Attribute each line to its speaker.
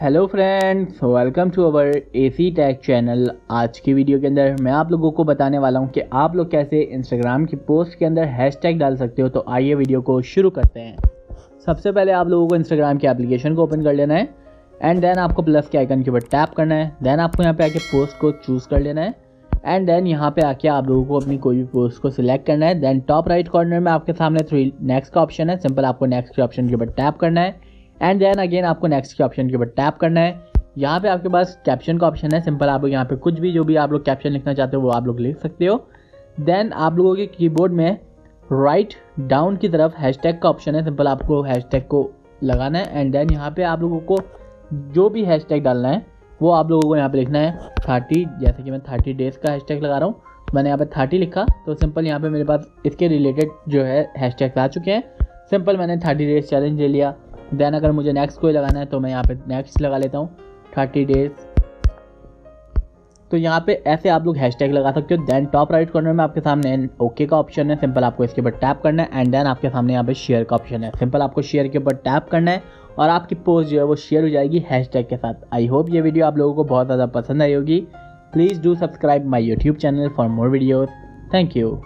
Speaker 1: Hello friends, welcome to our AC tech channel. आज की video के अंदर मैं आप लोगों को बताने वाला हूं कि आप लोग कैसे इंस्टाग्राम की पोस्ट के अंदर हैशटैग डाल सकते हो। तो आइए वीडियो को शुरू करते हैं। सबसे पहले आप लोगों को इंस्टाग्राम की एप्लीकेशन को ओपन कर लेना है एंड देन आपको प्लस के आइकन के ऊपर टैप करना है। देन आपको यहाँ पे आके पोस्ट को चूज़ कर लेना है एंड देन यहाँ पे आके आप लोगों को अपनी कोई भी पोस्ट को सिलेक्ट करना है। देन टॉप राइट कॉर्नर में आपके सामने 3 नेक्स्ट का ऑप्शन है। सिंपल आपको नेक्स्ट के ऑप्शन के ऊपर टैप करना है एंड देन अगेन आपको नेक्स्ट के ऑप्शन के ऊपर टैप करना है। यहाँ पे आपके पास कैप्शन का ऑप्शन है। सिंपल आप लोग यहाँ पे कुछ भी जो भी आप लोग कैप्शन लिखना चाहते हो वो आप लोग लिख सकते हो। देन आप लोगों के कीबोर्ड में राइट डाउन की तरफ हैशटैग का ऑप्शन है। सिंपल आपको हैशटैग को लगाना है एंड देन यहाँ पे आप लोगों को जो भी हैशटैग डालना है वो आप लोगों को यहाँ पे लिखना है 30। जैसे कि मैं 30 डेज़ का हैशटैग लगा रहा हूँ, मैंने यहाँ पे 30 लिखा। तो सिंपल यहाँ पे मेरे पास इसके रिलेटेड जो है हैशटैग आ चुके हैं। सिंपल मैंने 30 डेज़ चैलेंज ले लिया। देन अगर मुझे नेक्स्ट कोई लगाना है तो मैं यहाँ पे नेक्स्ट लगा लेता हूँ 30 डेज़। तो यहाँ पे ऐसे आप लोग हैशटैग लगा सकते हो। देन टॉप राइट कॉर्नर में आपके सामने ओके का ऑप्शन है। सिंपल आपको इसके ऊपर टैप करना है एंड देन आपके सामने यहाँ पे शेयर का ऑप्शन है। सिंपल आपको शेयर के ऊपर टैप करना है और आपकी पोस्ट जो है वो शेयर हो जाएगी हैशटैग के साथ। आई होप ये वीडियो आप लोगों को बहुत ज़्यादा पसंद आई होगी। Please do subscribe my YouTube channel for more videos. Thank you.